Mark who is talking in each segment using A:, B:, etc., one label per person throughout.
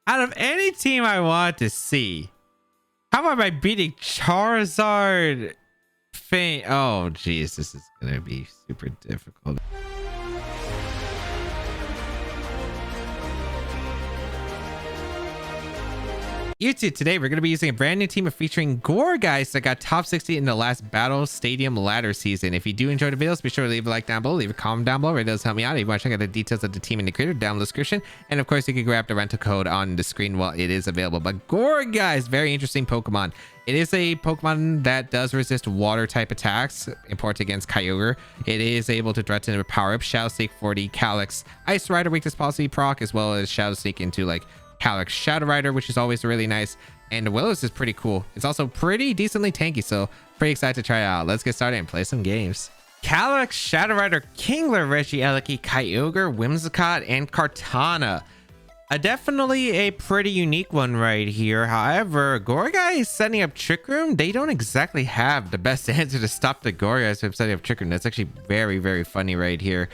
A: Out of any team I want to see, how about by beating Charizard? Oh, jeez, this is gonna be super difficult. YouTube, today we're going to be using a brand new team featuring Gourgeist that got top 60 in the last Battle Stadium ladder season. If you do enjoy the videos, be sure to leave a like down below, leave a comment down below. It does help me out. If you want to check out the details of the team and the creator, down in the description. And of course, you can grab the rental code on the screen while it is available. But Gourgeist, very interesting Pokemon. It is a Pokemon that does resist water type attacks, important against Kyogre. It is able to threaten with power up Shadow Sneak for the Calyx Ice Rider weakness policy proc, as well as Shadow Sneak into like Calyx Shadow Rider, which is always really nice. And the Willows is pretty cool. It's also pretty decently tanky, so pretty excited to try it out. Let's get started and play some games. Calyx Shadow Rider, Kingler, Regieleki, Kyogre, Whimsicott, and Kartana. Definitely a pretty unique one right here. However, Gourgeist setting up Trick Room, they don't exactly have the best answer to stop the Gourgeist from setting up Trick Room. That's actually very, very funny right here.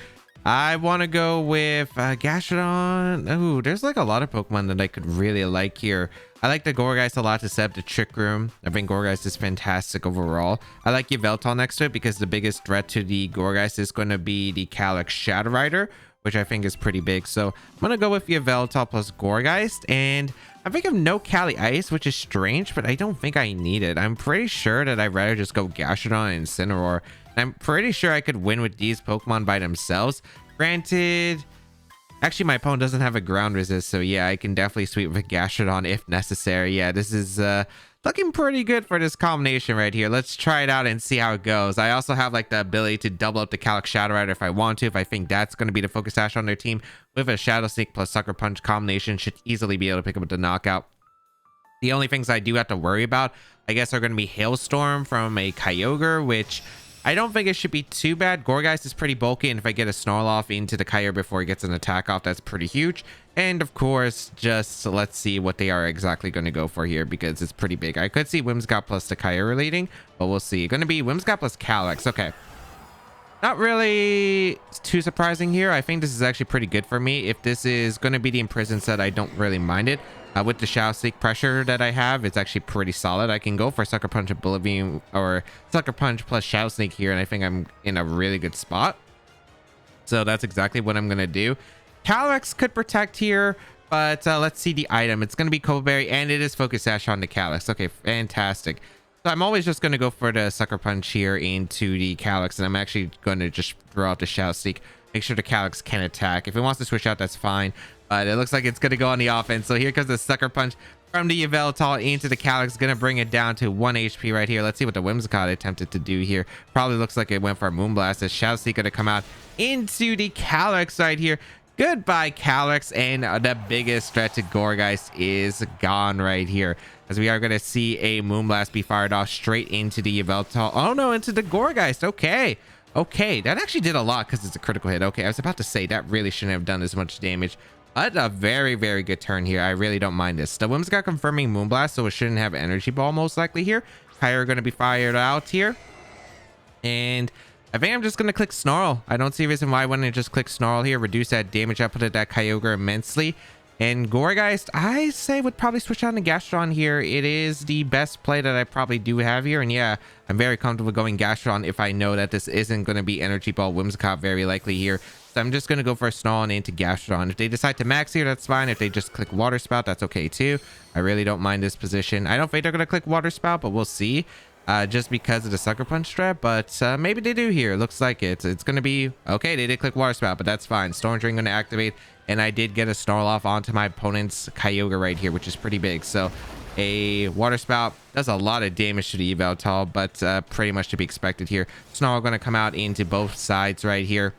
A: I want to go with Gastrodon. Ooh, there's like a lot of Pokemon that I could really like here. I like the Gourgeist a lot to set up the Trick Room. I think Gourgeist is fantastic overall. I like Yveltal next to it because the biggest threat to the Gourgeist is going to be the Calyx Shadow Rider, which I think is pretty big. So I'm going to go with Yveltal plus Gourgeist. And I think I have no Cali Ice, which is strange, but I don't think I need it. I'm pretty sure that I'd rather just go Gastrodon and Incineroar. I'm pretty sure I could win with these Pokemon by themselves. Granted, actually my opponent doesn't have a ground resist, so yeah, I can definitely sweep with Gastrodon if necessary. Yeah, this is looking pretty good for this combination right here. Let's try it out and see how it goes. I also have like the ability to double up the Calyx Shadow Rider if I want to, if I think that's going to be the focus dash on their team. With a Shadow Sneak plus Sucker Punch combination, should easily be able to pick up the knockout. The only things I do have to worry about, I guess, are going to be Hailstorm from a Kyogre, which I don't think it should be too bad. Gourgeist is pretty bulky, and if I get a Snarl off into the Kyogre before he gets an attack off, that's pretty huge. And of course, just let's see what they are exactly going to go for here, because it's pretty big. I could see Whimsicott plus the Kyogre leading, but we'll see. Going to be Whimsicott plus Calyx. Okay. Not really too surprising here. I think this is actually pretty good for me. If this is going to be the Imprison set, I don't really mind it. With the Shadow Sneak pressure that I have, it's actually pretty solid. I can go for Sucker Punch Oblivion or Sucker Punch plus Shadow Sneak here, and I think I'm in a really good spot. So that's exactly what I'm going to do. Calyx could protect here, but let's see the item. It's going to be Coldberry, and it is Focus Sash on the Calyx. Okay, fantastic. So I'm always just going to go for the Sucker Punch here into the Calyx, and I'm actually going to just throw out the Shadow Sneak. Make sure the Calyx can attack. If it wants to switch out, that's fine. But it looks like it's going to go on the offense. So here comes the Sucker Punch from the Yveltal into the Calyx. Going to bring it down to 1 HP right here. Let's see what the Whimsicott attempted to do here. Probably looks like it went for a Moonblast. The Shadow Sneak going to come out into the Calyx right here. Goodbye, Calyx. And the biggest threat to Gourgeist is gone right here, as we are going to see a Moonblast be fired off straight into the Yveltal. Oh, no, into the Gourgeist. Okay. Okay, that actually did a lot because it's a critical hit. Okay, I was about to say that really shouldn't have done as much damage. But a very, very good turn here. I really don't mind this. The Whimsicott confirming Moonblast, so it shouldn't have Energy Ball most likely here. Kyogre going to be fired out here. And I think I'm just going to click Snarl. I don't see a reason why I wouldn't just click Snarl here. Reduce that damage output of that Kyogre immensely. And Gourgeist, I say, would probably switch on to Gastrodon here. It is the best play that I probably do have here. And yeah, I'm very comfortable going Gastrodon if I know that this isn't going to be Energy Ball Whimsicott very likely here. So I'm just going to go for a Snarl and into Gastrodon. If they decide to max here, that's fine. If they just click Water Spout, that's okay too. I really don't mind this position. I don't think they're going to click Water Spout, but we'll see. Just because of the Sucker Punch strat, but maybe they do here. Looks like it's going to be okay. They did click Water Spout, but that's fine. Storm Drain going to activate, and I did get a Snarl off onto my opponent's Kyogre right here, which is pretty big. So a Water Spout does a lot of damage to the Yveltal, but pretty much to be expected here. Snarl going to come out into both sides right here.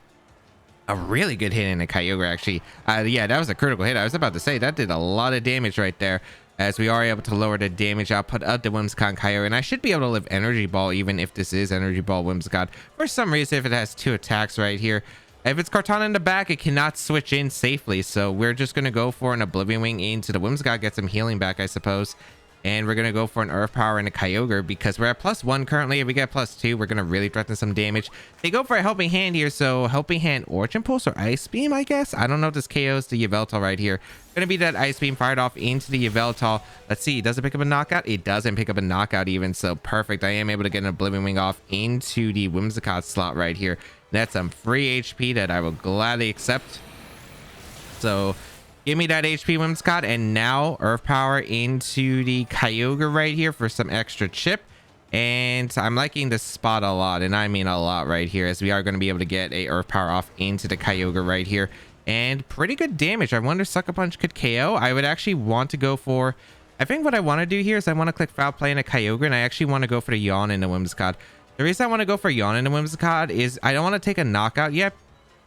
A: A really good hit in the Kyogre, actually. Yeah, that was a critical hit. I was about to say that did a lot of damage right there, as we are able to lower the damage output of the Whimsicott Kyogre. And I should be able to live Energy Ball even if this is Energy Ball Whimsicott. For some reason, if it has 2 attacks right here. If it's Kartana in the back, it cannot switch in safely. So we're just going to go for an Oblivion Wing into the Whimsicott, get some healing back, I suppose. And we're going to go for an Earth Power and a Kyogre because we're at +1 currently. If we get +2, we're going to really threaten some damage. They go for a Helping Hand here. So Helping Hand, Origin Pulse or Ice Beam, I guess. I don't know if this KOs the Yveltal right here. Going to be that Ice Beam fired off into the Yveltal. Let's see. Does it pick up a knockout? It doesn't pick up a knockout even. So perfect. I am able to get an Oblivion Wing off into the Whimsicott slot right here. That's some free HP that I will gladly accept. So give me that HP Whimsicott, and now Earth Power into the Kyogre right here for some extra chip. And I'm liking this spot a lot, and I mean a lot right here, as we are going to be able to get a Earth Power off into the Kyogre right here. And pretty good damage. I wonder if Sucker Punch could KO. I would actually want to go for... I think what I want to do here is I want to click Foul Play in a Kyogre, and I actually want to go for the Yawn in the Whimsicott. The reason I want to go for Yawn in the Whimsicott is I don't want to take a knockout yet,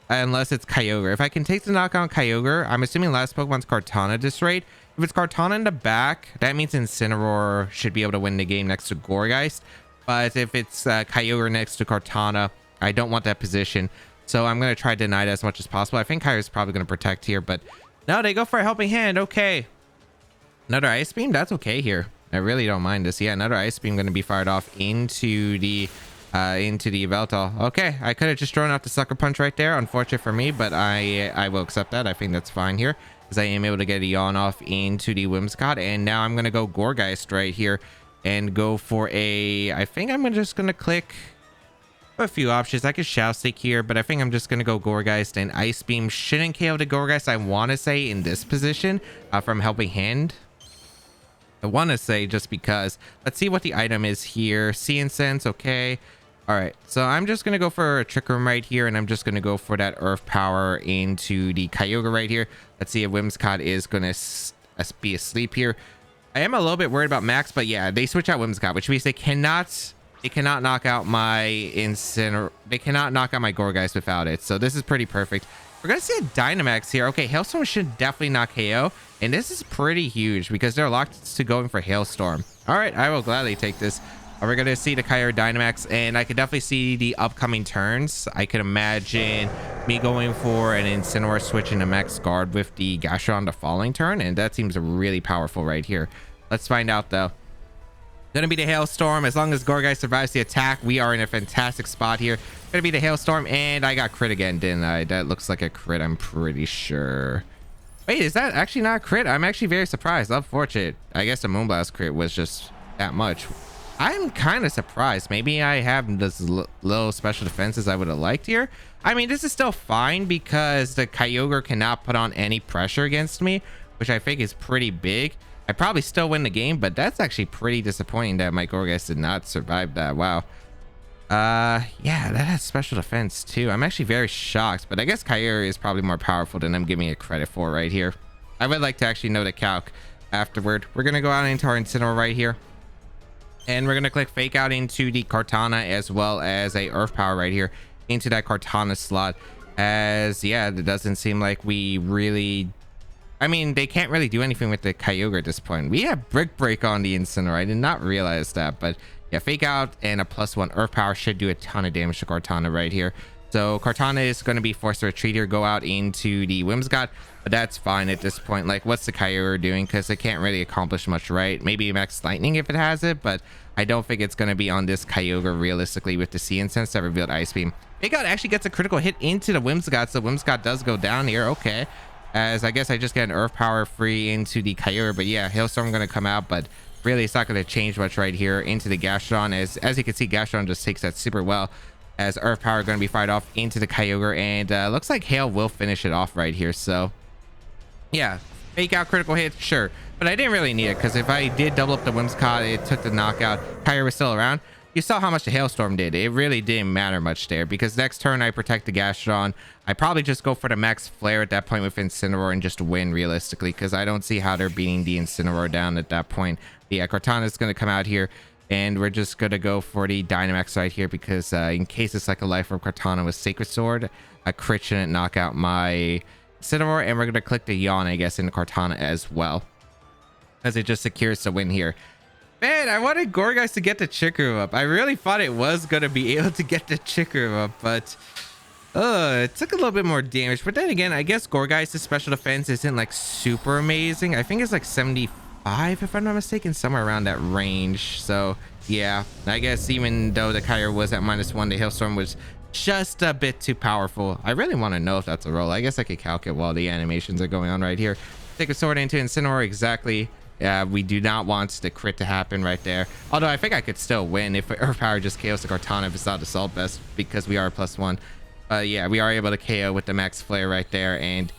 A: unless it's Kyogre. If I can take the knockout Kyogre, I'm assuming last Pokemon's Kartana this rate. If it's Kartana in the back, that means Incineroar should be able to win the game next to Gourgeist. But if it's Kyogre next to Kartana, I don't want that position. So I'm going to try to deny that as much as possible. I think Kyogre's probably going to protect here, but no, they go for a Helping Hand. Okay. Another Ice Beam? That's okay here. I really don't mind this. Yeah, another Ice Beam going to be fired off into the Yveltal. Okay, I could have just thrown out the Sucker Punch right there. Unfortunate for me, but I will accept that. I think that's fine here, as I am able to get a Yawn off into the Whimsicott. And now I'm going to go Gourgeist right here and go for a... I think I'm just going to click a few options. I could Shadow Stick here, but I think I'm just going to go Gourgeist, and Ice Beam shouldn't KO the Gourgeist, I want to say, in this position from Helping Hand. I want to say, just because. Let's see what the item is here. Sea Incense, okay. All right, so I'm just going to go for a Trick Room right here, and I'm just going to go for that Earth Power into the Kyogre right here. Let's see if Whimsicott is going to be asleep here. I am a little bit worried about Max, but yeah, they switch out Whimsicott, which means they cannot knock out my They cannot knock out my Gourgeist without it. So this is pretty perfect. We're going to see a Dynamax here. Okay, Hailstorm should definitely not KO. And this is pretty huge because they're locked to going for Hailstorm. All right, I will gladly take this. We're going to see the Kyogre Dynamax, and I could definitely see the upcoming turns. I could imagine me going for an Incineroar switch into Max Guard with the Gastrodon the following turn, and that seems really powerful right here. Let's find out, though. Gonna be the Hailstorm. As long as Gourgeist survives the attack, we are in a fantastic spot here. Gonna be the Hailstorm, and I got crit again, didn't I? That looks like a crit, I'm pretty sure. Wait, is that actually not a crit? I'm actually very surprised. Unfortunate. I guess the Moonblast crit was just that much. I'm kind of surprised. Maybe I have this little special defenses I would have liked here. I mean, this is still fine because the Kyogre cannot put on any pressure against me, which I think is pretty big. I probably still win the game, but that's actually pretty disappointing that my Gourgeist did not survive that. Wow. Yeah, that has special defense too. I'm actually very shocked, but I guess Kyogre is probably more powerful than I'm giving it credit for right here. I would like to actually know the calc afterward. We're going to go out into our Incineroar right here, and we're going to click Fake Out into the Kartana, as well as a Earth Power right here into that Kartana slot. As yeah, it doesn't seem like we really... I mean, they can't really do anything with the Kyogre at this point. We have Brick Break on the Incineroar. I did not realize that, but yeah, Fake Out and a +1 Earth Power should do a ton of damage to Kartana right here. So Kartana is going to be forced to retreat here, go out into the Whimsicott, but that's fine at this point. Like, what's the Kyogre doing? Because it can't really accomplish much, right? Maybe Max Lightning if it has it, but I don't think it's going to be on this Kyogre realistically with the Sea Incense that revealed Ice Beam. Fake Out actually gets a critical hit into the Whimsicott, so Whimsicott does go down here. Okay. As I guess I just get an Earth Power free into the Kyogre, but yeah, Hailstorm going to come out, but really it's not going to change much right here into the Gastrodon. As you can see, Gastrodon just takes that super well, as Earth Power going to be fired off into the Kyogre, and looks like Hail will finish it off right here. So yeah, Fake Out critical hit, sure, but I didn't really need it, because if I did double up the Whimsicott, it took the knockout. Kyogre was still around. You saw how much the Hailstorm did. It really didn't matter much there, because next turn I protect the Gastrodon. I probably just go for the Max Flare at that point with Incineroar and just win realistically, because I don't see how they're beating the Incineroar down at that point. Yeah, Kartana is going to come out here, and we're just going to go for the Dynamax right here, because in case it's like a Life Orb Kartana with Sacred Sword, a crit shouldn't knock out my Incineroar, and we're going to click the Yawn, I guess, in Kartana as well, as it just secures the win here. Man, I wanted Gourgeist to get the Trick Room up. I really thought it was going to be able to get the Trick Room up, but it took a little bit more damage. But then again, I guess Gourgeist's special defense isn't like super amazing. I think it's like 70. 5 if I'm not mistaken, somewhere around that range. So yeah, I guess even though the Kyogre was at -1, the Hailstorm was just a bit too powerful. I really want to know if that's a roll. I guess I could calculate while the animations are going on right here. Take a sword into Incineroar, exactly. We do not want the crit to happen right there. Although I think I could still win if Earth Power just KOs the Kartana if it's not Assault Vest, because we are +1. Yeah, we are able to KO with the Max Flare right there. And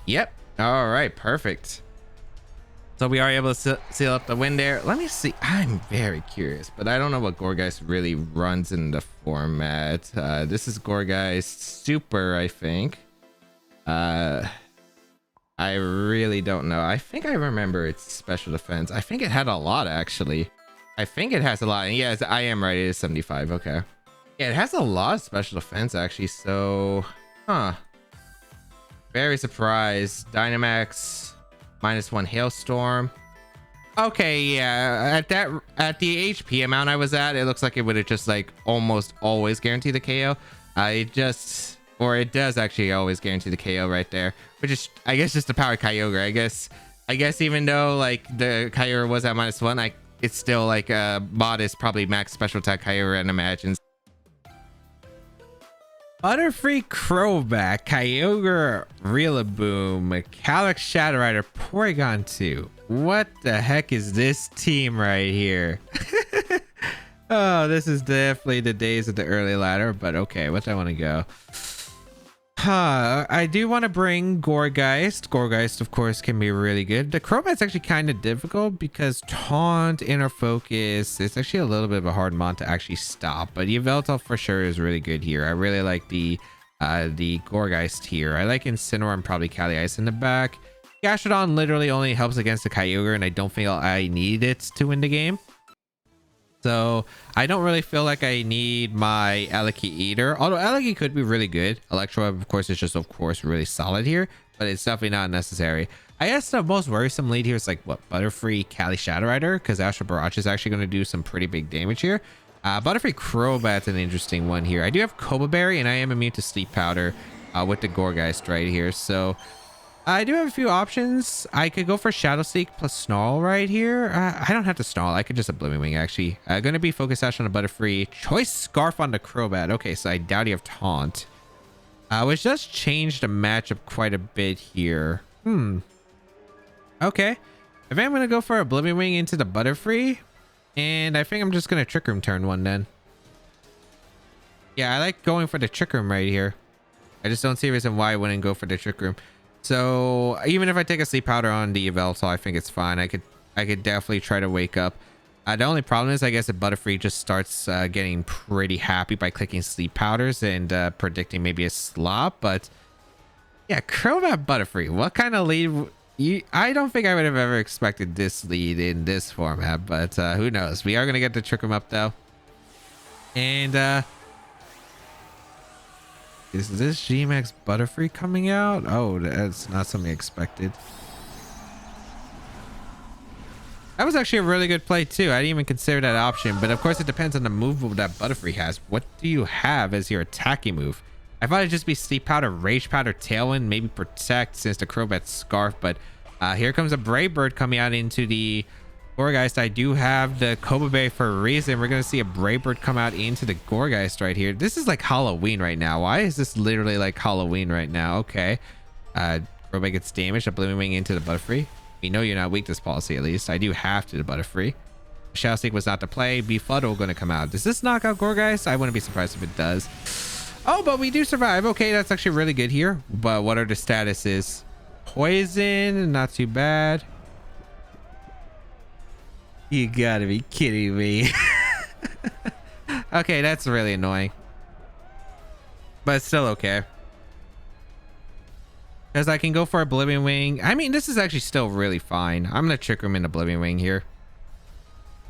A: yep. All right, perfect. So we are able to seal up the win there. Let me see. I'm very curious, but I don't know what Gourgeist really runs in the format. This is Gourgeist Super, I think. I really don't know. I think I remember its special defense. I think it had a lot, actually. I think it has a lot. And yes, I am right. It is 75. Okay. Yeah, it has a lot of special defense, actually. So, very surprised. Dynamax. -1 Hailstorm. Okay, yeah, at the HP amount I was at, it looks like it would have just like almost always guaranteed the KO. It does actually always guarantee the KO right there, which is, I guess, just the power Kyogre. I guess even though like the Kyogre was at -1, it's still like modest, probably max special attack Kyogre and imagines. Butterfree Crobat, Kyogre Rillaboom, Calyx Shadow Rider, Porygon 2. What the heck is this team right here? Oh, this is definitely the days of the early ladder, but okay, what do I want to go? I do want to bring Gourgeist. Gourgeist, of course, can be really good. The Crobat's actually kind of difficult because Taunt, Inner Focus, it's actually a little bit of a hard mon to actually stop. But Yveltal for sure is really good here. I really like the Gourgeist here. I like Incineroar and probably Cali Ice in the back. Gastrodon literally only helps against the Kyogre, and I don't feel I need it to win the game. So I don't really feel like I need my Eleki either, although Eleki could be really good. Electroweb, of course, is just, of course, really solid here, but it's definitely not necessary. I guess the most worrisome lead here is like, what, Butterfree Cali Shadow Rider, because Astral Barrage is actually going to do some pretty big damage here. Butterfree Crobat's an interesting one here. I do have Cobra Berry, and I am immune to Sleep Powder with the Gourgeist right here, so I do have a few options. I could go for Shadow Sneak plus Snarl right here. I don't have to Snarl. I could just Oblivion Wing, actually. Going to be Focus Sash on the Butterfree. Choice Scarf on the Crobat. Okay, so I doubt you have Taunt. Which does change the matchup quite a bit here. Okay. I think I'm going to go for Oblivion Wing into the Butterfree. And I think I'm just going to Trick Room turn 1 then. Yeah, I like going for the Trick Room right here. I just don't see a reason why I wouldn't go for the Trick Room. So even if I take a Sleep Powder on the Yveltal, I think it's fine. I could definitely try to wake up. The only problem is, I guess, if Butterfree just starts getting pretty happy by clicking Sleep Powders and predicting maybe a slop. But yeah, Crobat Butterfree, what kind of lead? I don't think I would have ever expected this lead in this format, but who knows? We are going to get the Trick 'em up though. And is this GMAX Butterfree coming out? Oh, that's not something expected. That was actually a really good play too. I didn't even consider that option, but of course it depends on the move that Butterfree has. What do you have as your attacking move? I thought it'd just be Sleep Powder, Rage Powder, Tailwind, maybe Protect since the Crobat's Scarf, but here comes a Brave Bird coming out into the Gourgeist. I do have the Cobra Berry for a reason. We're going to see a Brave Bird come out into the Gourgeist right here. This is like Halloween right now. Why is this literally like Halloween right now? Okay. Crobat gets damaged. Oblivion Wing into the Butterfree. We know you're not weak this policy, at least. I do have to the Butterfree. Shadow Sneak was not to play. Befuddle going to come out. Does this knock out Gourgeist? I wouldn't be surprised if it does. Oh, but we do survive. Okay, that's actually really good here. But what are the statuses? Poison, not too bad. You gotta be kidding me. Okay, that's really annoying. But it's still okay. Because I can go for Oblivion Wing. I mean, this is actually still really fine. I'm going to Trick Room in Oblivion Wing here.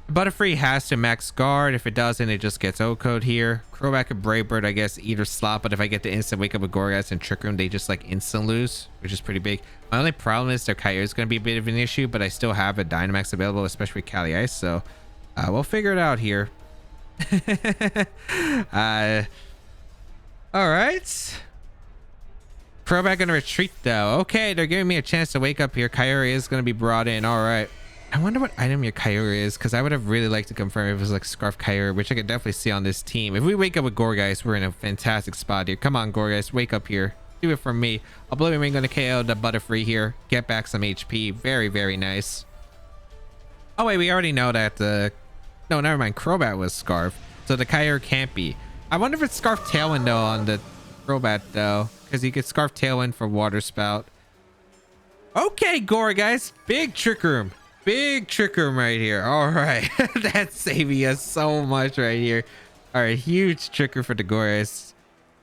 A: Butterfree has to max guard. If it doesn't, it just gets O-code here. Crobat and Brave Bird, I guess, either slot. But if I get the instant wake up with Gourgeist and Trick Room, they just like instant lose, which is pretty big. My only problem is their Kyogre is going to be a bit of an issue, but I still have a Dynamax available, especially with Cali Ice. So we'll figure it out here. All right. Crobat going to retreat though. Okay, they're giving me a chance to wake up here. Kyogre is going to be brought in. All right. I wonder what item your Kyogre is, because I would have really liked to confirm if it was like Scarf Kyogre, which I could definitely see on this team. If we wake up with Gourgeist, we're in a fantastic spot here. Come on, Gourgeist, wake up here. Do it for me. Oblivion Ring going to KO the Butterfree here. Get back some HP. Very, very nice. Oh, wait, we already know that the... No, never mind. Crobat was Scarf. So the Kyogre can't be. I wonder if it's Scarf Tailwind, though, on the Crobat, though. Because you could Scarf Tailwind for Water Spout. Okay, Gourgeist. Big Trick Room. Big Trick Room right here. All right. That's saving us so much right here. All right, huge Tricker for the Gourgeist.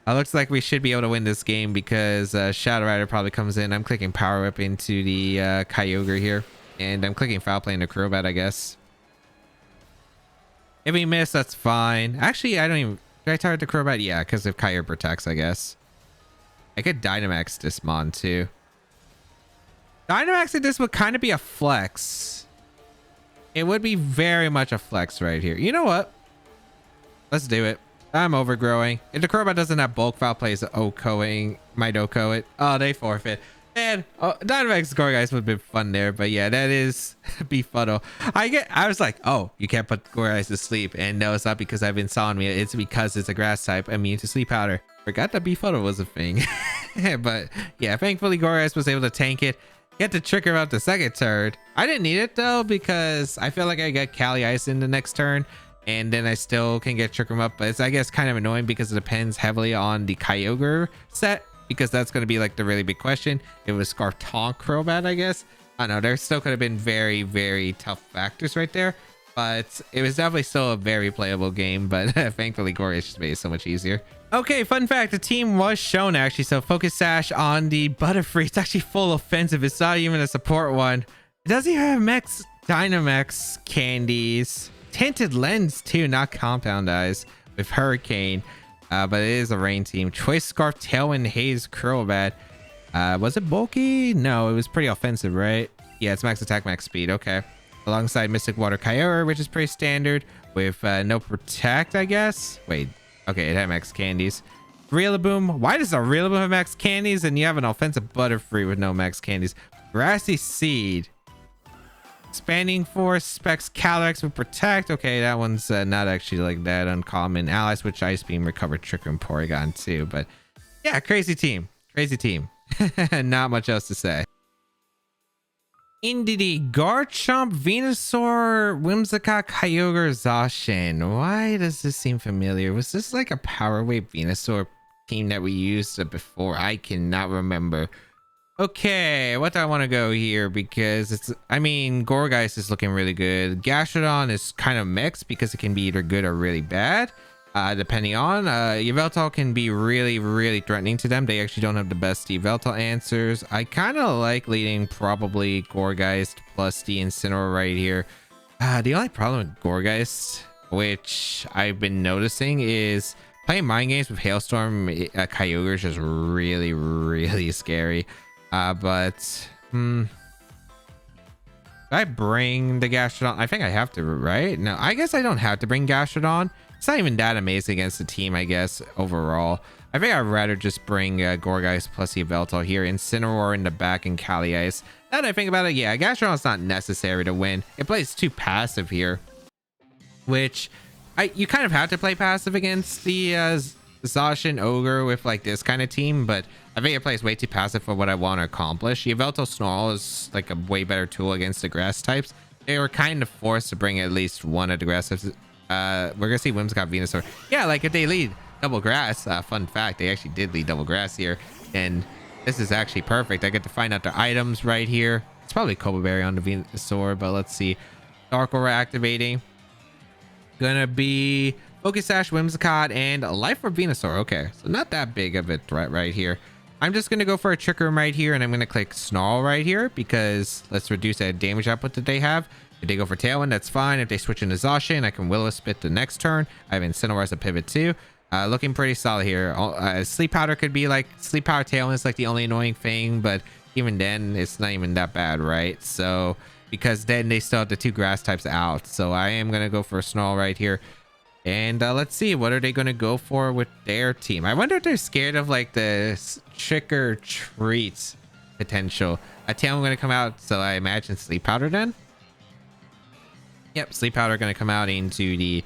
A: Looks like we should be able to win this game because Shadow Rider probably comes in. I'm clicking Power Whip into the Kyogre here. And I'm clicking Foul Play into Crobat, I guess. If we miss, that's fine. Actually, I don't even... Did I target the Crobat? Yeah, because if Kyogre protects, I guess. I could Dynamax this Mon, too. Dynamaxing this would kind of be a flex. It would be very much a flex right here. You know what? Let's do it. I'm overgrowing. If the Crobat doesn't have bulk foul plays, OHKOing, might OHKO it. Oh, they forfeit. Man, Dynamax Gourgeist would have been fun there, but yeah, that is befuddle. I was like, oh, you can't put Gourgeist to sleep, and no, it's not because I've been sawing me. It's because it's a grass type immune to sleep powder. Forgot that befuddle was a thing. But yeah, thankfully Gourgeist was able to tank it. Get the trigger out the second turn. I didn't need it though because I feel like I got Cali Ice in the next turn. And then I still can get Trick Room up, but it's, I guess, kind of annoying because it depends heavily on the Kyogre set, because that's going to be like the really big question. It was Scarf Taunt Crobat, I guess. I don't know, there still could have been very, very tough factors right there, but it was definitely still a very playable game, but thankfully Gorgeist just made it so much easier. Okay, fun fact, the team was shown actually, so Focus Sash on the Butterfree. It's actually full offensive. It's not even a support one. It doesn't even have Max Dynamax candies. Tinted Lens too, not Compound Eyes with Hurricane, but it is a rain team. Choice Scarf, Tailwind, Haze, Crobat. Was it bulky? No, it was pretty offensive, right? Yeah, it's max attack, max speed. Okay. Alongside Mystic Water Kyogre, which is pretty standard with no protect, I guess. Wait, okay, it had max candies. Rillaboom. Why does a Rillaboom have max candies and you have an offensive Butterfree with no max candies? Grassy Seed. Expanding Force, Specs, Calyrex with Protect. Okay, that one's not actually like that uncommon. Allies Switch, Ice Beam, Recover, Trick Room, Porygon too. But yeah, crazy team. Crazy team. Not much else to say. Indeedee, Garchomp, Venusaur, Whimsicott, Kyogre, Zacian. Why does this seem familiar? Was this like a Power Wave Venusaur team that we used before? I cannot remember. Okay, what do I want to go here? Because it's, I mean, Gourgeist is looking really good. Gastrodon is kind of mixed because it can be either good or really bad, depending on. Yveltal can be really, really threatening to them. They actually don't have the best Yveltal answers. I kind of like leading probably Gourgeist plus the Incineroar right here. The only problem with Gourgeist, which I've been noticing, is playing mind games with Hailstorm Kyogre is just really, really scary. But do I bring the Gastrodon? I think I have to, right? No, I guess I don't have to bring Gastrodon. It's not even that amazing against the team, I guess, overall. I think I'd rather just bring Gourgeist plus Yveltal here, Incineroar in the back, and Cali Ice. Now that I think about it, yeah, Gastrodon's not necessary to win. It plays too passive here, which you kind of have to play passive against the Zacian Ogre with like this kind of team, but I think it plays way too passive for what I want to accomplish. Yveltal Snarl is like a way better tool against the grass types. They were kind of forced to bring at least one of the grass types. We're gonna see Whimsicott, Venusaur. Yeah, like if they lead double grass, fun fact, they actually did lead double grass here, and this is actually perfect. I get to find out the items right here. It's probably Cobra Berry on the Venusaur, but let's see. Dark Aura activating. Gonna be Focus Sash, Whimsicott, and Life Orb Venusaur. Okay, so not that big of a threat right here. I'm just going to go for a Trick Room right here, and I'm going to click Snarl right here because let's reduce that damage output that they have. If they go for Tailwind, that's fine. If they switch into Zacian, I can Will-O-Spit the next turn. I have Incineroar as a pivot too. Looking pretty solid here. Sleep Powder could be like, Sleep Powder Tailwind is like the only annoying thing, but even then, it's not even that bad, right? So, because then they still have the two grass types out. So I am going to go for a Snarl right here. And let's see, what are they going to go for with their team? I wonder if they're scared of like the trick or treat potential. A Tailwind going to come out, so I imagine Sleep Powder then. Yep, Sleep Powder going to come out into the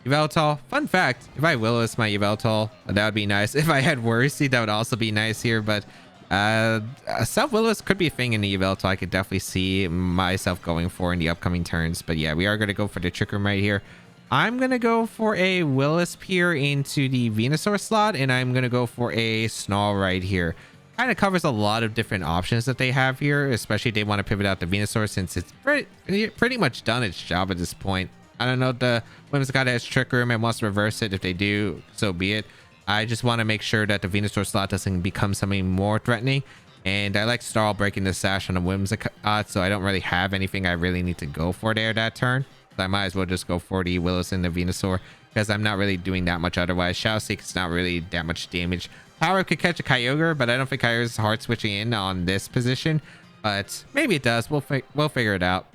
A: Yveltal. Fun fact, if I Willis my Yveltal, that would be nice. If I had Worcy, that would also be nice here, but self-Willis could be a thing in the Yveltal. I could definitely see myself going for in the upcoming turns, but yeah, we are going to go for the Trick Room right here. I'm going to go for a Willis Pier into the Venusaur slot, and I'm going to go for a Snarl right here. Kind of covers a lot of different options that they have here, especially if they want to pivot out the Venusaur, since it's pretty much done its job at this point. I don't know if the Whimsicott has Trick Room and wants to reverse it. If they do, so be it. I just want to make sure that the Venusaur slot doesn't become something more threatening. And I like Snarl breaking the sash on the Whimsicott, so I don't really have anything I really need to go for there that turn. So I might as well just go for the Willis and the Venusaur, because I'm not really doing that much otherwise. Shadow Seek is not really that much damage. Power could catch a Kyogre, but I don't think Kyogre's hard switching in on this position. But maybe it does. We'll figure it out.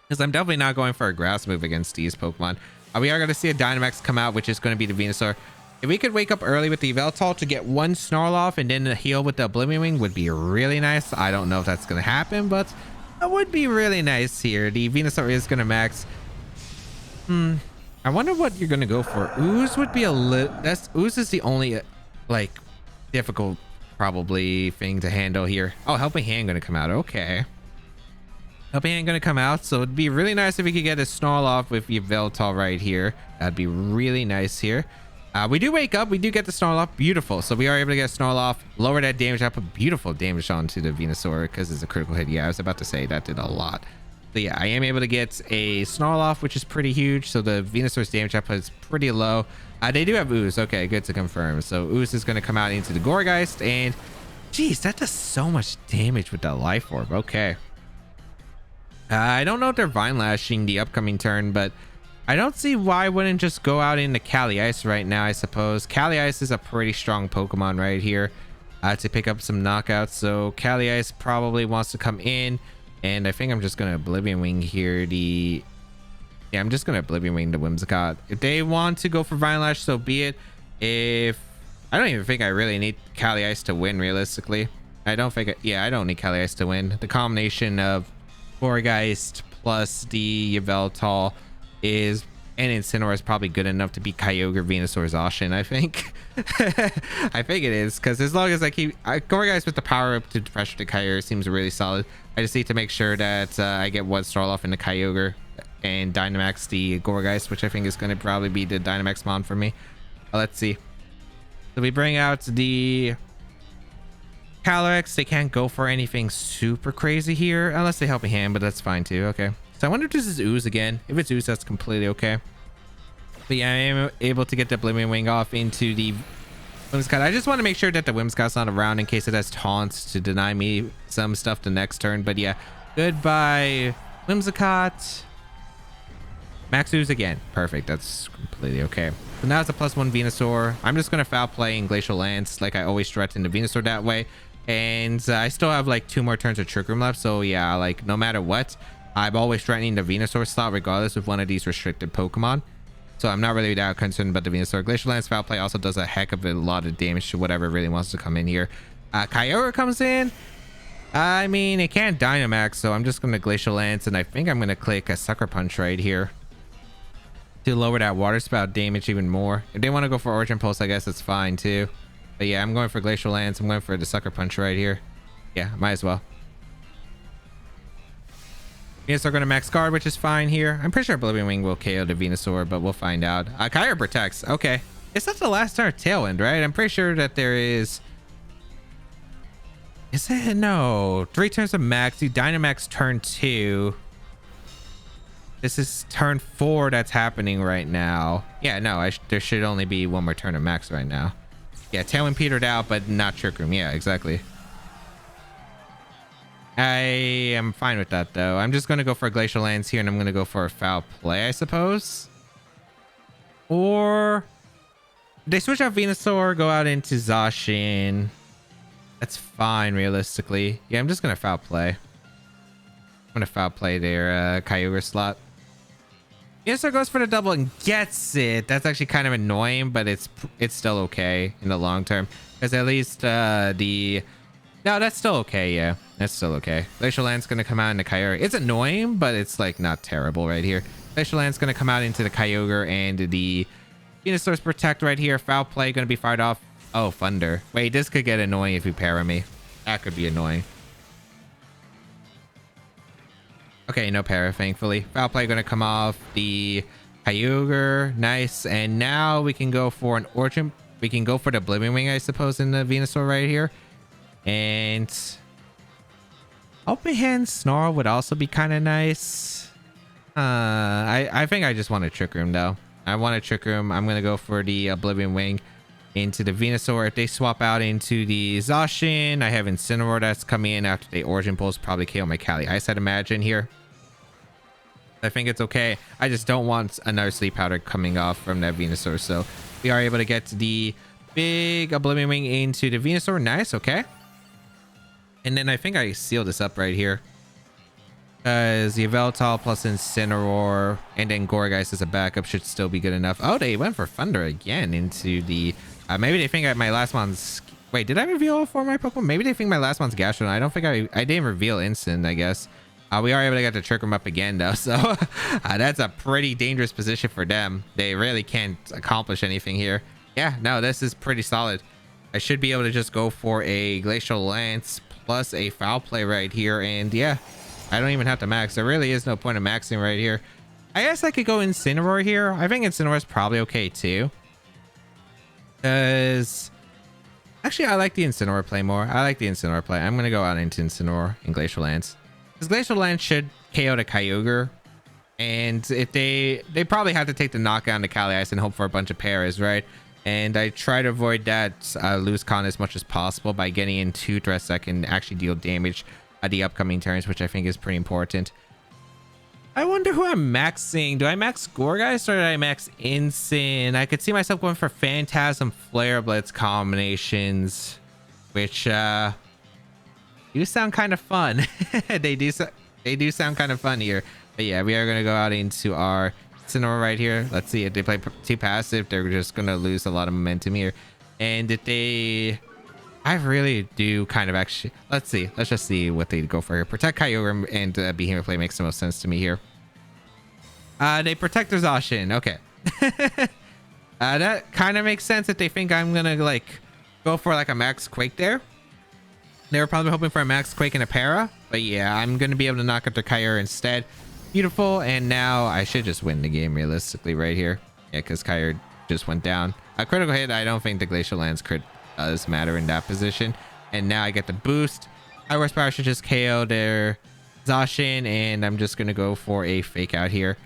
A: Because I'm definitely not going for a grass move against these Pokemon. We are going to see a Dynamax come out, which is going to be the Venusaur. If we could wake up early with the Yveltal to get one Snarl off and then heal with the Oblivion Wing would be really nice. I don't know if that's going to happen, but that would be really nice here. The Venusaur is going to max. I wonder what you're going to go for. Ooze would be a little... Ooze is the only, like, difficult, probably, thing to handle here. Oh, Helping Hand going to come out. Okay. Helping Hand going to come out, so it'd be really nice if we could get a Snarl off with Yveltal right here. That'd be really nice here. We do wake up. We do get the Snarl off. Beautiful. So we are able to get a Snarl off. Lower that damage up. Put beautiful damage onto the Venusaur because it's a critical hit. Yeah, I was about to say that did a lot. So yeah, I am able to get a Snarl off, which is pretty huge. So the Venusaur's damage output is pretty low. They do have Ooze. Okay, good to confirm. So Ooze is going to come out into the Gourgeist. And geez, that does so much damage with that Life Orb. Okay. I don't know if they're Vine Lashing the upcoming turn, but I don't see why I wouldn't just go out into Cali Ice right now, I suppose. Cali Ice is a pretty strong Pokemon right here to pick up some knockouts. So Cali Ice probably wants to come in. And I think I'm just going to Oblivion Wing here. Yeah, I'm just going to Oblivion Wing the Whimsicott. If they want to go for Vine Lash, so be it. I don't even think I really need Cali Ice to win, realistically. I don't need Cali Ice to win. The combination of Gourgeist plus the Yveltal and Incineroar is probably good enough to beat Kyogre, Venusaur, Zacian, I think. I think it is, because as long as I keep Gourgeist with the power up to pressure to Kyogre seems really solid. I just need to make sure that I get one Snarl off into Kyogre and Dynamax the Gourgeist, which I think is going to probably be the Dynamax Mon for me. Let's see. So we bring out the Calyrex. They can't go for anything super crazy here unless they Helping Hand, but that's fine too. Okay. So I wonder if this is Ooze again. If it's Ooze, that's completely okay. But yeah, I am able to get the Oblivion Wing off into the Whimsicott. I just want to make sure that the Whimsicott's not around in case it has taunts to deny me some stuff the next turn. But yeah, goodbye Whimsicott. Max Ooze again. Perfect. That's completely okay. So now it's a +1 Venusaur. I'm just going to Foul Play and Glacial Lance like I always threaten the Venusaur that way. And I still have like 2 more turns of Trick Room left. So yeah, like no matter what, I'm always threatening the Venusaur slot regardless of one of these restricted Pokemon. So I'm not really that concerned about the Venusaur. Glacial Lance Foul Play also does a heck of a lot of damage to whatever really wants to come in here. Kyogre comes in. I mean, it can't Dynamax, so I'm just going to Glacial Lance, and I think I'm going to click a Sucker Punch right here to lower that Water Spout damage even more. If they want to go for Origin Pulse, I guess it's fine too. But yeah, I'm going for Glacial Lance. I'm going for the Sucker Punch right here. Yeah, might as well. Venusaur going to max guard, which is fine here. I'm pretty sure Oblivion Wing will KO the Venusaur, but we'll find out. Kyogre protects. Okay. It's not the last turn of Tailwind, right? I'm pretty sure that there is... Is it? No. 3 turns of max. You Dynamax turn 2. This is turn 4 that's happening right now. Yeah, no. There should only be 1 more turn of max right now. Yeah, Tailwind petered out, but not Trick Room. Yeah, exactly. I am fine with that, though. I'm just going to go for a Glacial Lance here, and I'm going to go for a Foul Play, I suppose. Or they switch out Venusaur, go out into Zacian. That's fine, realistically. Yeah, I'm just going to Foul Play. I'm going to Foul Play their Kyogre slot. Venusaur goes for the double and gets it. That's actually kind of annoying, but it's still okay in the long term. Because at least No, that's still okay, yeah. That's still okay. Glacial Land's gonna come out into Kyogre. It's annoying, but it's like not terrible right here. Glacial Land's gonna come out into the Kyogre and the Venusaur's Protect right here. Foul Play gonna be fired off. Oh, Thunder. Wait, this could get annoying if you para me. That could be annoying. Okay, no para, thankfully. Foul Play gonna come off the Kyogre. Nice. And now we can go for an Origin. We can go for the Oblivion Wing, I suppose, in the Venusaur right here. And Open Hand Snarl would also be kind of nice. I think I just want to Trick Room, though. I want to Trick Room. I'm going to go for the Oblivion Wing into the Venusaur. If they swap out into the Zacian, I have Incineroar that's coming in after the Origin Pulse. Probably KO my Cali Ice, I'd imagine here. I think it's okay. I just don't want another Sleep Powder coming off from that Venusaur. So we are able to get the big Oblivion Wing into the Venusaur. Nice, okay. And then I think I seal this up right here. Because the Yveltal plus Incineroar and then Gourgeist as a backup should still be good enough. Oh, they went for Thunder again into the... maybe they think my last one's... Wait, did I reveal all 4 of my Pokemon? Maybe they think my last one's Gastrodon. I don't think I didn't reveal Instant, I guess. We are able to get the Trick Room up again, though. So that's a pretty dangerous position for them. They really can't accomplish anything here. Yeah, no, this is pretty solid. I should be able to just go for a Glacial Lance plus a Foul Play right here. And yeah, I don't even have to max. There really is no point of maxing right here. I guess I could go Incineroar here. I think Incineroar is probably okay too. Because actually, I like the Incineroar play more. I like the Incineroar play. I'm going to go out into Incineroar and Glacial Lance. Because Glacial Lance should KO the Kyogre. And if they probably have to take the knockdown to Cali Ice and hope for a bunch of paras, right? And I try to avoid that loose con as much as possible by getting in 2 threats that can actually deal damage at the upcoming turns, which I think is pretty important. I wonder who I'm maxing. Do I max Gourgeist or do I max Incin? I could see myself going for Phantasm Flare Blitz combinations, which do sound kind of fun. they do sound kind of fun here. But yeah, we are going to go out into our Incineroar right here. Let's see if they play too passive. They're just going to lose a lot of momentum here. And if they... I really do kind of actually... Let's see. Let's just see what they go for here. Protect Kyogre and Behemoth play makes the most sense to me here. They protect their Zacian. Okay. That kind of makes sense if they think I'm going to like go for like a Max Quake there. They were probably hoping for a Max Quake and a Para. But yeah, I'm going to be able to knock up their Kyogre instead. Beautiful. And now I should just win the game realistically right here. Yeah, because Kyogre just went down. A critical hit. I don't think the Glacial Lance crit does matter in that position. And now I get the boost. High horsepower should just KO their Zacian. And I'm just going to go for a fake out here.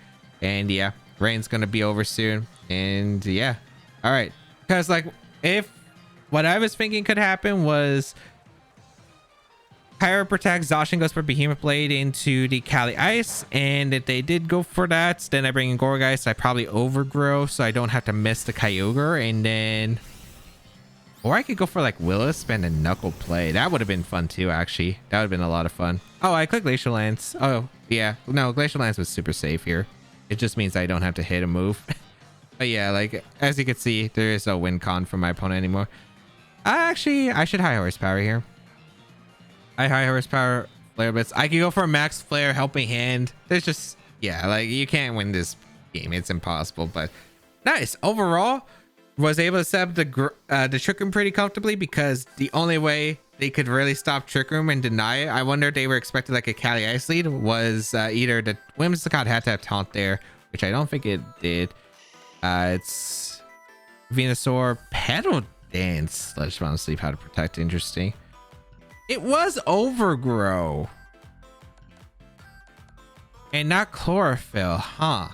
A: And yeah, rain's going to be over soon. And yeah. All right. Because like if what I was thinking could happen was Kyogre protects, Zacian goes for Behemoth Blade into the Cali Ice, and if they did go for that, then I bring in Gourgeist. I probably overgrow so I don't have to miss the Kyogre, and then... Or I could go for like Will-O-Wisp and a Knuckle Play. That would have been fun too, actually. That would have been a lot of fun. Oh, I clicked Glacial Lance. Oh, yeah. No, Glacial Lance was super safe here. It just means I don't have to hit a move. But yeah, like, as you can see, there is no win con for my opponent anymore. Actually, I should high horsepower here. High horsepower Flare Blitz. I could go for a Max Flare Helping Hand. There's just, yeah, like you can't win this game. It's impossible, but nice. Overall, was able to set up the Trick Room pretty comfortably because the only way they could really stop Trick Room and deny it, I wonder if they were expecting like a Cali Ice lead, was either the Whimsicott had to have Taunt there, which I don't think it did. It's Venusaur Pedal Dance. Let's want to see how to protect. Interesting. It was Overgrow. And not Chlorophyll, huh?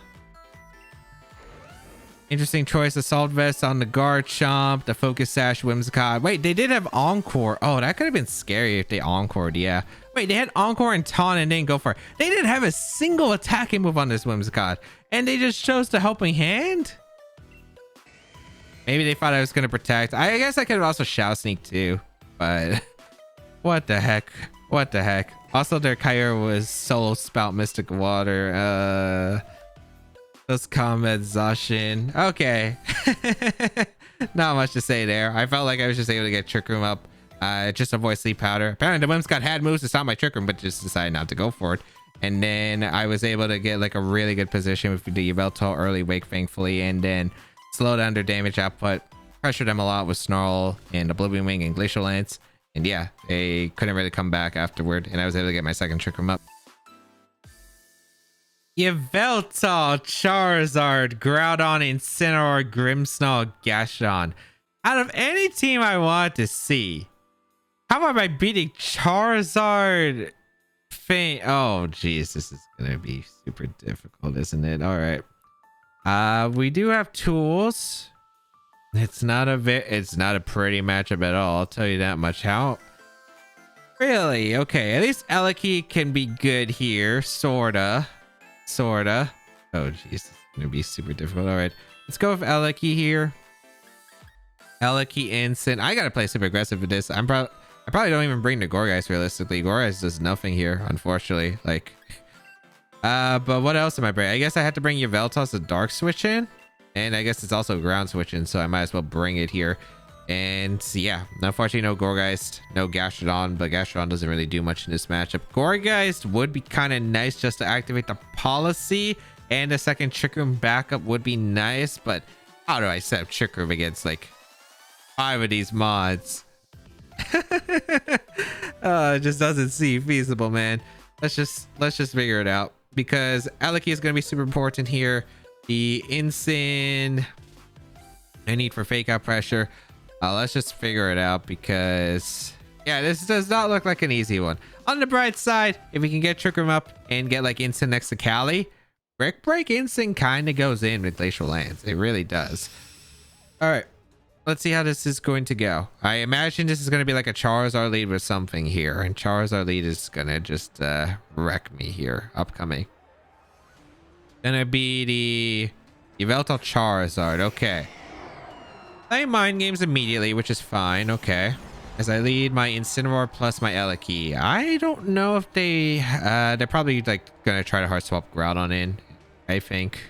A: Interesting choice. Assault Vest on the Garchomp, the Focus Sash, Whimsicott. Wait, they did have Encore. Oh, that could have been scary if they Encored, yeah. Wait, they had Encore and Taunt and didn't go for it. They didn't have a single attacking move on this Whimsicott. And they just chose the Helping Hand? Maybe they thought I was going to protect. I guess I could have also Shout Sneak too. But... What the heck? What the heck? Also, their Kyogre was Solo Spout Mystic Water. Let's combat Zacian. Okay. Not much to say there. I felt like I was just able to get Trick Room up Just avoid sleep powder. Apparently the Whimsicott had moves to stop my Trick Room, but just decided not to go for it. And then I was able to get like a really good position with the Yveltal early Wake, thankfully, and then slow down their damage output. Pressured them a lot with Snarl and Oblivion Wing and Glacial Lance. And yeah, they couldn't really come back afterward, and I was able to get my second Trick Room up. Yveltal, Charizard, Groudon, Incineroar, Grimmsnarl, Gastrodon. Out of any team I want to see, how about by beating Charizard? Oh, jeez, this is gonna be super difficult, isn't it? All right. We do have tools. It's not a pretty matchup at all. I'll tell you that much. How? Really? Okay. At least Eliki can be good here. Sorta. Oh, jeez. This is gonna be super difficult. All right. Let's go with Eliki here. Eliki Instant. I gotta play super aggressive with this. I probably don't even bring the Gourgeist realistically. Gourgeist does nothing here, unfortunately. Like, but what else am I bringing? I guess I have to bring Yveltal to Dark Switch in. And I guess it's also ground switching, so I might as well bring it here. And yeah, unfortunately, no Gourgeist, no Gastrodon, but Gastrodon doesn't really do much in this matchup. Gourgeist would be kind of nice just to activate the policy, and a second Trick Room backup would be nice, but how do I set up Trick Room against like 5 of these mods? It just doesn't seem feasible, man. Let's just figure it out, because Eliki is going to be super important here. The Incin, I need for fake out pressure. Let's just figure it out, because yeah, this does not look like an easy one. On the bright side, if we can get Trick Room up and get like Incin next to Cali, Brick Break Incin kind of goes in with Glacial Lance. It really does. All right, let's see how this is going to go. I imagine this is going to be like a Charizard lead with something here, and Charizard lead is gonna just wreck me here upcoming. Gonna be the Yveltal Charizard. Okay. I mind games immediately, which is fine. Okay. As I lead my Incineroar plus my Eliki. I don't know if they're probably like gonna try to hard swap Groudon in. I think.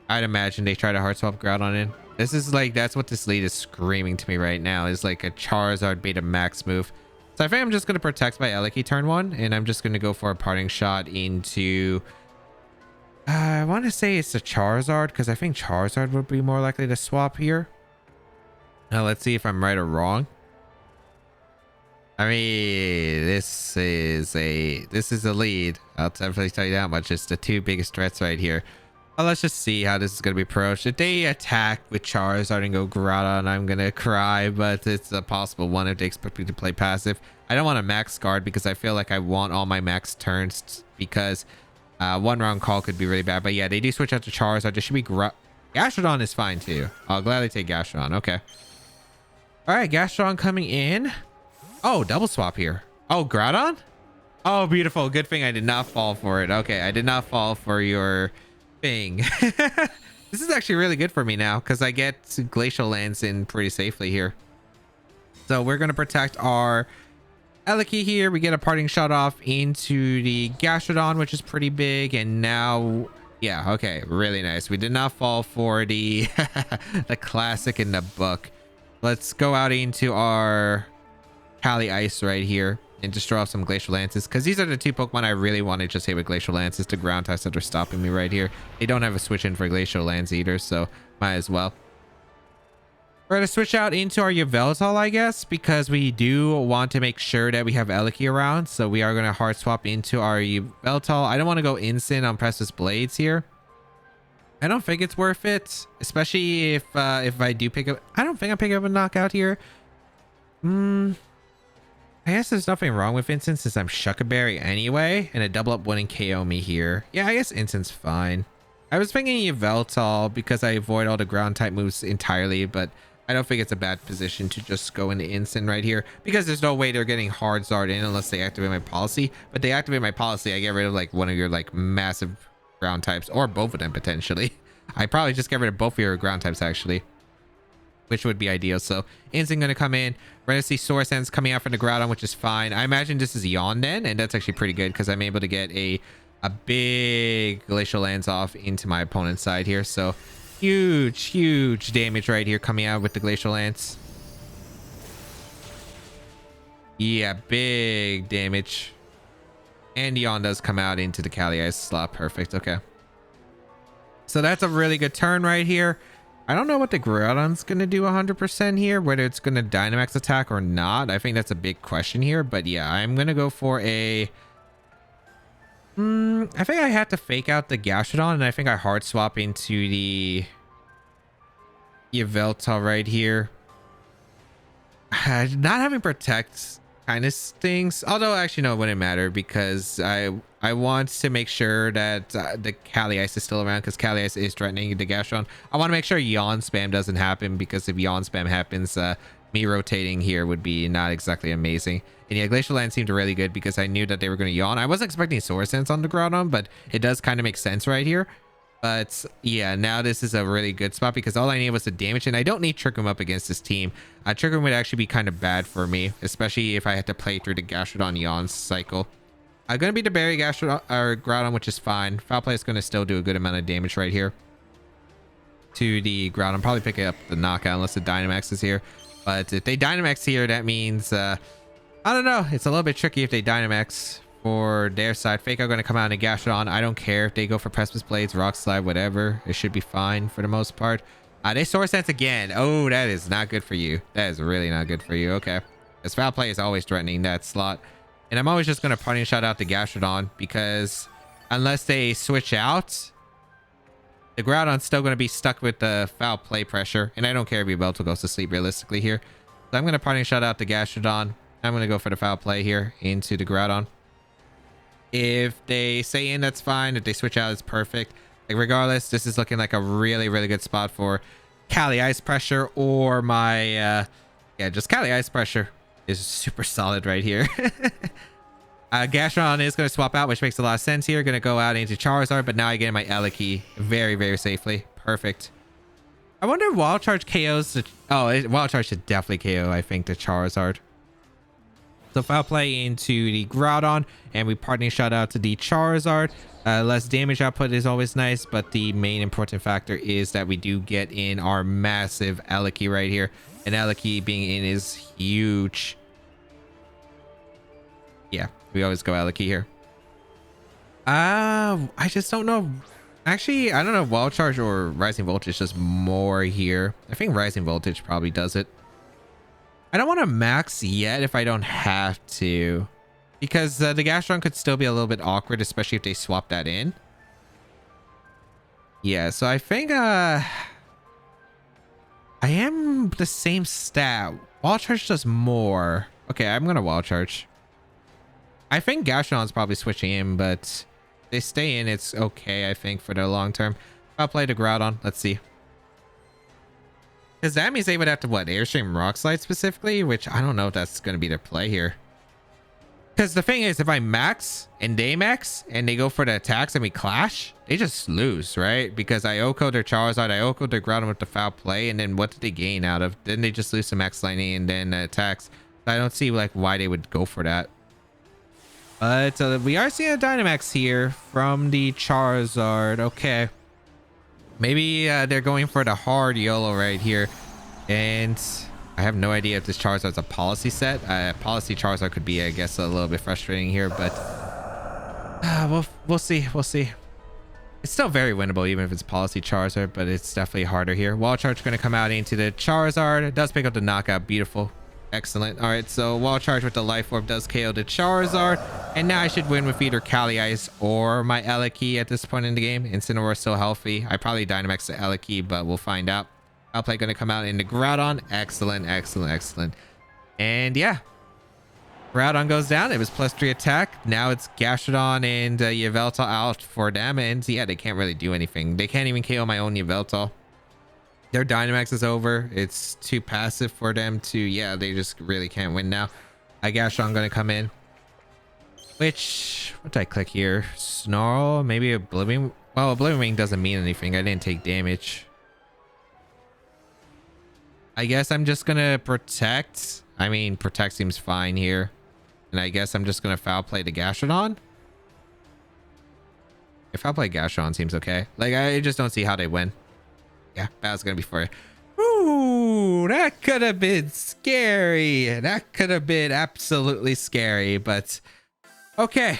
A: I'd imagine they try to hard swap Groudon in. This is like, that's what this lead is screaming to me right now. Is like a Charizard beta max move. So I think I'm just gonna protect my Eliki turn 1, and I'm just gonna go for a parting shot into. I want to say it's a Charizard, because I think Charizard would be more likely to swap here. Now let's see if I'm right or wrong. I mean, this is a lead. I'll definitely tell you that much. It's the 2 biggest threats right here. Well, let's just see how this is going to be approached. If they attack with Charizard and go Groudon, I'm going to cry, but it's a possible one if they expect me to play passive. I don't want to max guard, because I feel like I want all my max turns, because one round call could be really bad. But yeah, they do switch out to Charizard. There should be Gastrodon is fine too. I'll gladly take Gastrodon. Okay. All right, Gastrodon coming in. Oh, double swap here. Oh, Groudon. Oh, beautiful. Good thing I did not fall for it. Okay, I did not fall for your thing. This is actually really good for me now, because I get Glacial Lance in pretty safely here. So we're going to protect our Eliki here. We get a parting shot off into the Gastrodon, which is pretty big. And now, yeah, okay, really nice. We did not fall for the the classic in the book. Let's go out into our Cali Ice right here and destroy off some Glacial Lances, because these are the 2 Pokemon I really want to just hit with Glacial Lances. The ground types that are stopping me right here. They don't have a switch in for Glacial Lance either, so might as well. We're going to switch out into our Yveltal, I guess, because we do want to make sure that we have Eliki around. So we are going to hard swap into our Yveltal. I don't want to go Instant on Precious Blades here. I don't think it's worth it, especially if I do pick up. I don't think I'm picking up a knockout here. I guess there's nothing wrong with Instant, since I'm Shuckaberry anyway, and a double up wouldn't KO me here. Yeah, I guess Instant's fine. I was thinking Yveltal because I avoid all the ground type moves entirely, but I don't think it's a bad position to just go into Instant right here, because there's no way they're getting hard Zard in unless they activate my policy. But they activate my policy, I get rid of like one of your like massive ground types, or both of them potentially. I probably just get rid of both of your ground types actually, which would be ideal. So Instant gonna come in. We're gonna see Source Ends coming out from the Groudon, which is fine. I imagine this is Yawn then, and that's actually pretty good, because I'm able to get a big Glacial Lance off into my opponent's side here. So huge damage right here coming out with the Glacial Lance. Yeah, big damage. And Yon does come out into the Kali Ice slot. Perfect. Okay. So that's a really good turn right here. I don't know what the Groudon's going to do 100% here, whether it's going to Dynamax attack or not. I think that's a big question here. But yeah, I'm going to go for a... I think I had to fake out the Gastrodon, and I think I hard swap into the Yveltal right here. Not having Protect kind of stings, although actually no, it wouldn't matter because I want to make sure that the Kali Ice is still around because Kali Ice is threatening the Gastron. I want to make sure Yawn spam doesn't happen because if Yawn spam happens, me rotating here would be not exactly amazing. And yeah, Glacial Land seemed really good because I knew that they were going to Yawn. I wasn't expecting Swords Dance on the Groudon, but it does kind of make sense right here. But yeah, now this is a really good spot because all I need was the damage, and I don't need Trick Room up against this team. Trick Room would actually be kind of bad for me, especially if I had to play through the Gastrodon Yawn cycle. I'm going to be the Berry Gastrodon or Groudon, which is fine. Foul Play is going to still do a good amount of damage right here to the Groudon. Probably picking up the knockout unless the Dynamax is here. But if they Dynamax here, that means, I don't know. It's a little bit tricky if they Dynamax for their side. Fake are going to come out and Gastrodon. I don't care if they go for Precipice Blades, Rock Slide, whatever. It should be fine for the most part. They Swords Dance again. Oh, that is not good for you. That is really not good for you. Okay. This Foul Play is always threatening that slot. And I'm always just going to Parting Shot out the Gastrodon because unless they switch out, the Groudon's still going to be stuck with the Foul Play pressure. And I don't care if Yveltal goes to sleep realistically here. So I'm going to Parting Shot out the Gastrodon. I'm going to go for the Foul Play here into the Groudon. If they stay in, that's fine. If they switch out, it's perfect. Like, regardless, this is looking like a really, really good spot for Kali Ice Pressure or my... yeah, just Kali Ice Pressure is super solid right here. Gastrodon is going to swap out, which makes a lot of sense here. Going to go out into Charizard, but now I get my Eliki very, very safely. Perfect. I wonder if Wild Charge KOs... Wild Charge should definitely KO, I think, the Charizard. So Foul Play into the Groudon, and we Parting Shot out to the Charizard. Less damage output is always nice, but the main important factor is that we do get in our massive Eliki right here. And Eliki being in is huge. Yeah, we always go Eliki here. I just don't know. Actually, I don't know if Wild Charge or Rising Voltage does more here. I think Rising Voltage probably does it. I don't want to max yet if I don't have to, because the Gastron could still be a little bit awkward, especially if they swap that in. Yeah, so I think I am the same stat. Wild Charge does more. Okay, I'm gonna Wild Charge. I think Gastron's probably switching in, but if they stay in, it's okay, I think, for the long term. I'll play the Groudon. Let's see. Because that means they would have to, what, Airstream Rock Slide specifically? Which I don't know if that's going to be their play here. Because the thing is, if I max and they max and they go for the attacks and we clash, they just lose, right? Because I OHKO their Charizard, I OHKO their Groudon with the Foul Play, and then what did they gain out of? Then they just lose to Max Lightning and then attacks. So I don't see like why they would go for that. But we are seeing a Dynamax here from the Charizard. Okay. Maybe they're going for the hard YOLO right here. And I have no idea if this Charizard's a policy set. Policy Charizard could be, I guess, a little bit frustrating here, but we'll see. We'll see. It's still very winnable, even if it's policy Charizard, but it's definitely harder here. Wall Charge going to come out into the Charizard. It does pick up the knockout. Beautiful. Excellent. All right, so Wall Charge with the Life Orb does KO the Charizard, and now I should win with either Kali Ice or my Eliki at this point in the game. Incineroar is still healthy. I probably Dynamax the Eliki, but we'll find out. Outplay going to come out into Groudon. Excellent, excellent, excellent. And yeah, Groudon goes down. It was +3 attack. Now it's Gastrodon and Yveltal out for them, and yeah, they can't really do anything. They can't even KO my own Yveltal. Their Dynamax is over. It's too passive for them to... Yeah, they just really can't win now. Gastrodon going to come in. Which... What did I click here? Snarl? Maybe Oblivion... Well, Oblivion Wing doesn't mean anything. I didn't take damage. I guess I'm just going to Protect. I mean, Protect seems fine here. And I guess I'm just going to Foul Play the Gastrodon. If Foul Play Gastrodon seems okay. Like, I just don't see how they win. Yeah, that's gonna be for you. Woo! Woo! That could have been scary. That could have been absolutely scary, but okay.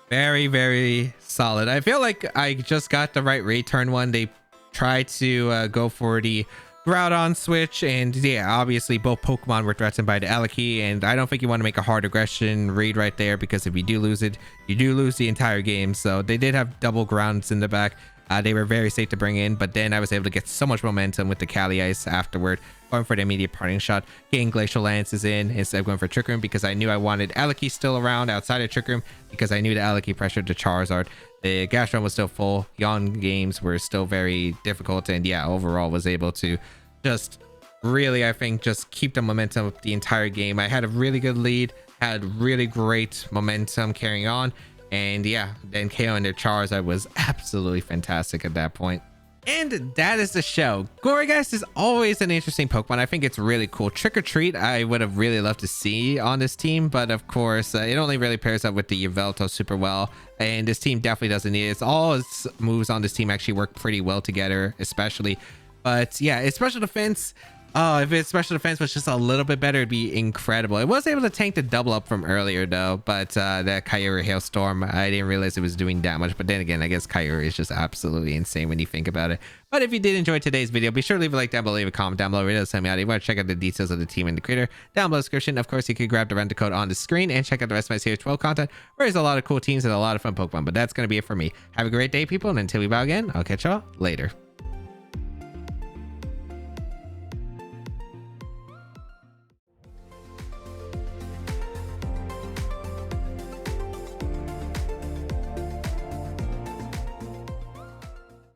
A: Very, very solid. I feel like I just got the right rate turn one. They tried to go for the Groudon switch, and yeah, obviously both Pokemon were threatened by the Alaki, and I don't think you want to make a hard aggression read right there, because if you do lose it, you do lose the entire game. So they did have double grounds in the back. They were very safe to bring in, but then I was able to get so much momentum with the Cali Ice afterward, going for the immediate parting shot, getting Glacial Lances in instead of going for Trick Room, because I knew I wanted Alaki still around outside of Trick Room, because I knew the Alaki pressured the Charizard. The Gastron was still full. Yawn games were still very difficult, and yeah, overall was able to just really, I think, just keep the momentum of the entire game. I had a really good lead, had really great momentum carrying on, and yeah, then KO and their Charizard was absolutely fantastic at that point. And that is the show. Gourgeist is always an interesting Pokemon. I think it's really cool. Trick or Treat, I would have really loved to see on this team, but of course, it only really pairs up with the Yveltal super well, and this team definitely doesn't need it. It's all its moves on this team actually work pretty well together, especially. But yeah, its special defense, if its special defense was just a little bit better, it'd be incredible. It was able to tank the double up from earlier though, but that Kyurem Hailstorm, I didn't realize it was doing that much. But then again, I guess Kyurem is just absolutely insane when you think about it. But if you did enjoy today's video, be sure to leave a like down below, leave a comment down below. It does help me out. If you want to check out the details of the team and the creator, down below the description. Of course, you could grab the rent code on the screen and check out the rest of my Series 12 content, where there's a lot of cool teams and a lot of fun Pokemon. But that's going to be it for me. Have a great day, people, and until we bow again, I'll catch y'all later.